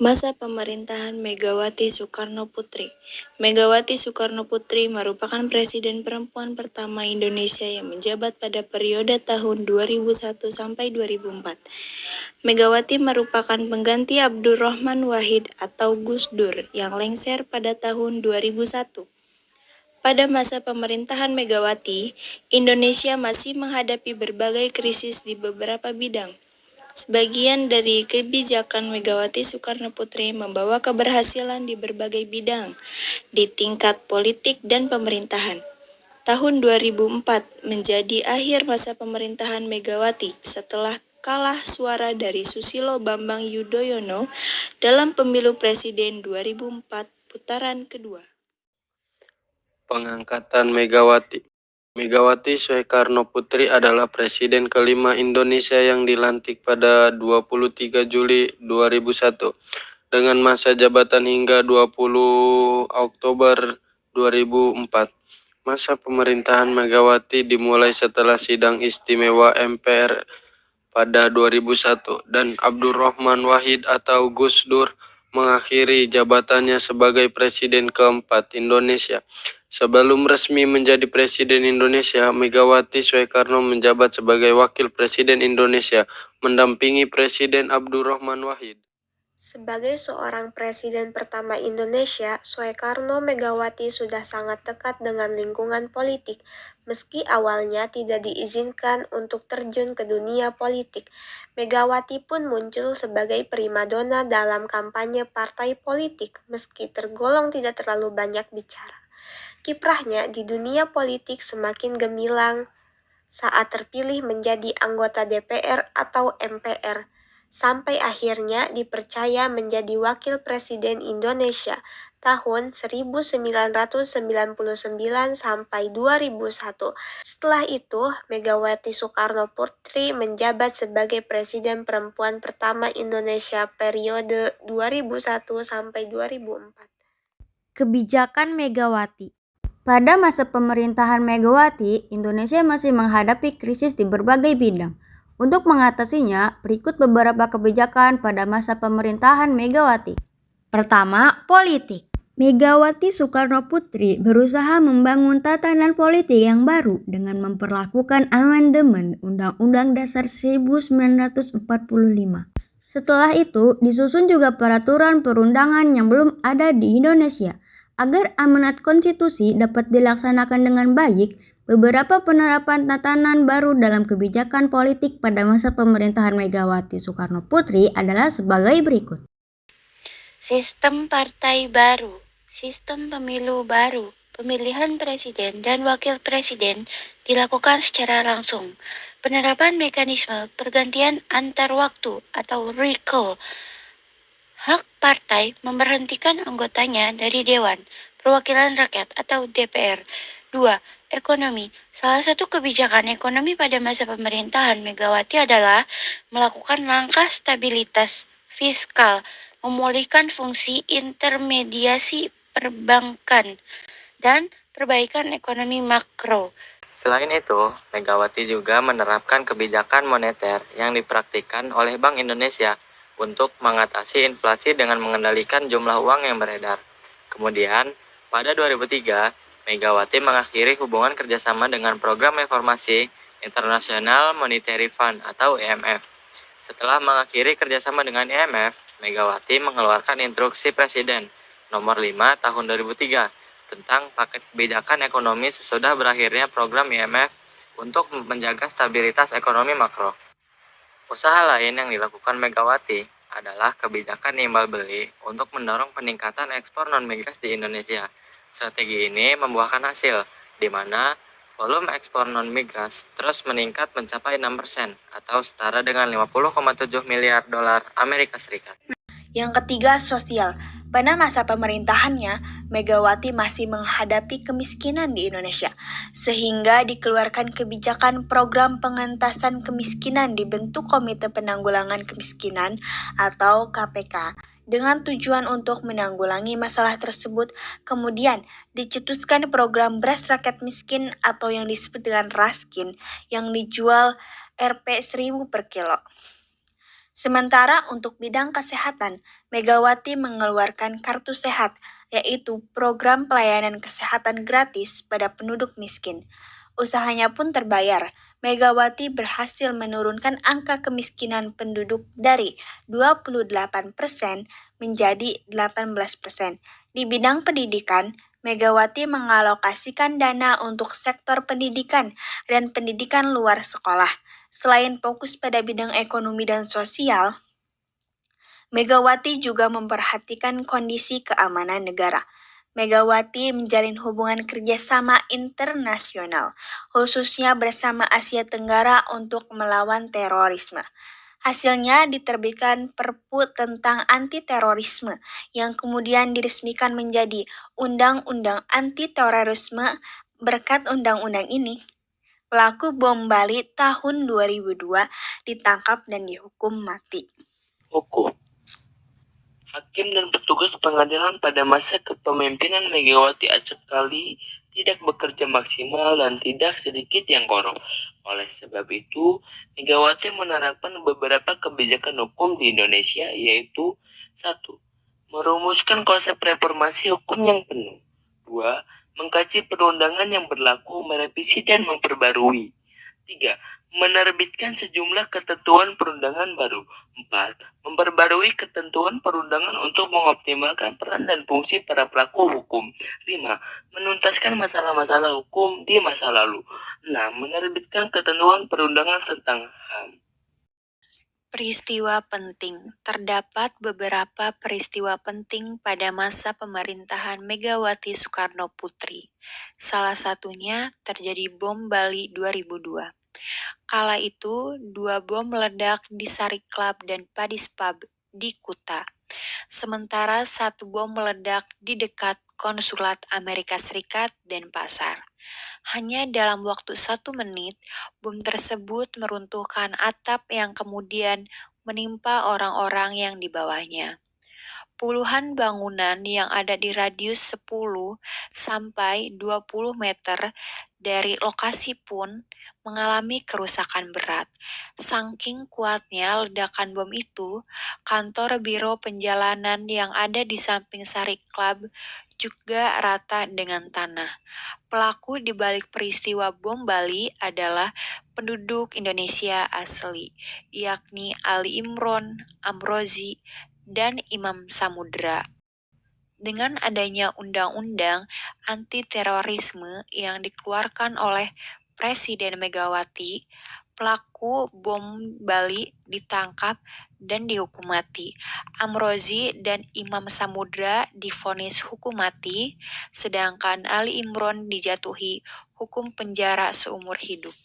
Masa pemerintahan Megawati Soekarno-Putri. Megawati Soekarno-Putri merupakan presiden perempuan pertama Indonesia yang menjabat pada periode tahun 2001 sampai 2004. Megawati merupakan pengganti Abdurrahman Wahid atau Gus Dur yang lengser pada tahun 2001. Pada masa pemerintahan Megawati, Indonesia masih menghadapi berbagai krisis di beberapa bidang. Sebagian dari kebijakan Megawati Soekarno-Putri membawa keberhasilan di berbagai bidang di tingkat politik dan pemerintahan. Tahun 2004 menjadi akhir masa pemerintahan Megawati setelah kalah suara dari Susilo Bambang Yudhoyono dalam pemilu presiden 2004 putaran kedua. Pengangkatan Megawati. Megawati Soekarno-Putri adalah presiden kelima Indonesia yang dilantik pada 23 Juli 2001 dengan masa jabatan hingga 20 Oktober 2004. Masa pemerintahan Megawati dimulai setelah sidang istimewa MPR pada 2001 dan Abdurrahman Wahid atau Gus Dur mengakhiri jabatannya sebagai presiden keempat Indonesia. Sebelum resmi menjadi Presiden Indonesia, Megawati Soekarno menjabat sebagai Wakil Presiden Indonesia, mendampingi Presiden Abdurrahman Wahid. Sebagai seorang presiden pertama Indonesia, Soekarno Megawati sudah sangat dekat dengan lingkungan politik, meski awalnya tidak diizinkan untuk terjun ke dunia politik. Megawati pun muncul sebagai primadona dalam kampanye partai politik, meski tergolong tidak terlalu banyak bicara. Kiprahnya di dunia politik semakin gemilang saat terpilih menjadi anggota DPR atau MPR, sampai akhirnya dipercaya menjadi Wakil Presiden Indonesia tahun 1999 sampai 2001. Setelah itu, Megawati Soekarno-Putri menjabat sebagai Presiden perempuan pertama Indonesia periode 2001 sampai 2004. Kebijakan Megawati. Pada masa pemerintahan Megawati, Indonesia masih menghadapi krisis di berbagai bidang. Untuk mengatasinya, berikut beberapa kebijakan pada masa pemerintahan Megawati. Pertama, politik. Megawati Soekarno-Putri berusaha membangun tatanan politik yang baru dengan memperlakukan amandemen Undang-Undang Dasar 1945. Setelah itu, disusun juga peraturan perundangan yang belum ada di Indonesia. Agar amanat konstitusi dapat dilaksanakan dengan baik, beberapa penerapan tatanan baru dalam kebijakan politik pada masa pemerintahan Megawati Soekarno-Putri adalah sebagai berikut. Sistem partai baru, sistem pemilu baru, pemilihan presiden dan wakil presiden dilakukan secara langsung. Penerapan mekanisme pergantian antar waktu atau recall. Hak partai memberhentikan anggotanya dari Dewan Perwakilan Rakyat atau DPR. 2. Ekonomi. Salah satu kebijakan ekonomi pada masa pemerintahan Megawati adalah melakukan langkah stabilitas fiskal, memulihkan fungsi intermediasi perbankan, dan perbaikan ekonomi makro. Selain itu, Megawati juga menerapkan kebijakan moneter yang dipraktikkan oleh Bank Indonesia untuk mengatasi inflasi dengan mengendalikan jumlah uang yang beredar. Kemudian, pada 2003, Megawati mengakhiri hubungan kerjasama dengan Program Reformasi International Monetary Fund atau IMF. Setelah mengakhiri kerjasama dengan IMF, Megawati mengeluarkan instruksi Presiden nomor 5 tahun 2003 tentang paket kebijakan ekonomi sesudah berakhirnya program IMF untuk menjaga stabilitas ekonomi makro. Usaha lain yang dilakukan Megawati adalah kebijakan imbal beli untuk mendorong peningkatan ekspor non-migas di Indonesia. Strategi ini membuahkan hasil, di mana volume ekspor non-migas terus meningkat mencapai 6% atau setara dengan 50,7 miliar dolar Amerika Serikat. Yang ketiga, sosial. Pada masa pemerintahannya, Megawati masih menghadapi kemiskinan di Indonesia, sehingga dikeluarkan kebijakan program pengentasan kemiskinan dibentuk Komite Penanggulangan Kemiskinan atau KPK. Dengan tujuan untuk menanggulangi masalah tersebut, kemudian dicetuskan program beras rakyat miskin atau yang disebut dengan Raskin yang dijual Rp 1.000 per kilo. Sementara untuk bidang kesehatan, Megawati mengeluarkan Kartu Sehat, yaitu program pelayanan kesehatan gratis pada penduduk miskin. Usahanya pun terbayar. Megawati berhasil menurunkan angka kemiskinan penduduk dari 28% menjadi 18%. Di bidang pendidikan, Megawati mengalokasikan dana untuk sektor pendidikan dan pendidikan luar sekolah. Selain fokus pada bidang ekonomi dan sosial, Megawati juga memperhatikan kondisi keamanan negara. Megawati menjalin hubungan kerjasama internasional, khususnya bersama Asia Tenggara untuk melawan terorisme. Hasilnya diterbitkan Perpu tentang anti-terorisme yang kemudian diresmikan menjadi Undang-Undang Anti-Terorisme. Berkat undang-undang ini, pelaku bom Bali tahun 2002 ditangkap dan dihukum mati. Hukum. Hakim dan petugas pengadilan pada masa kepemimpinan Megawati acapkali tidak bekerja maksimal dan tidak sedikit yang korup. Oleh sebab itu, Megawati menerapkan beberapa kebijakan hukum di Indonesia, yaitu 1. Merumuskan konsep reformasi hukum yang penuh. 2. Mengkaji perundangan yang berlaku, merevisi dan memperbarui. 3. Menerbitkan sejumlah ketentuan perundangan baru. 4. Memperbarui ketentuan perundangan untuk mengoptimalkan peran dan fungsi para pelaku hukum. 5. Menuntaskan masalah-masalah hukum di masa lalu. 6. Menerbitkan ketentuan perundangan tentang HAM. Peristiwa penting. Terdapat beberapa peristiwa penting pada masa pemerintahan Megawati Soekarno Putri. Salah satunya terjadi bom Bali 2002. Kala itu, 2 bom meledak di Sari Club dan Padis Pub di Kuta. Sementara 1 bom meledak di dekat Konsulat Amerika Serikat dan Pasar. Hanya dalam waktu 1 menit, bom tersebut meruntuhkan atap yang kemudian menimpa orang-orang yang di bawahnya. Puluhan bangunan yang ada di radius 10 sampai 20 meter dari lokasi pun mengalami kerusakan berat. Saking kuatnya ledakan bom itu, kantor Biro Penjalanan yang ada di samping Sari Club juga rata dengan tanah. Pelaku di balik peristiwa bom Bali adalah penduduk Indonesia asli, yakni Ali Imron, Amrozi, dan Imam Samudra. Dengan adanya undang-undang anti-terorisme yang dikeluarkan oleh Presiden Megawati, pelaku bom Bali ditangkap dan dihukum mati. Amrozi dan Imam Samudra divonis hukum mati, sedangkan Ali Imron dijatuhi hukum penjara seumur hidup.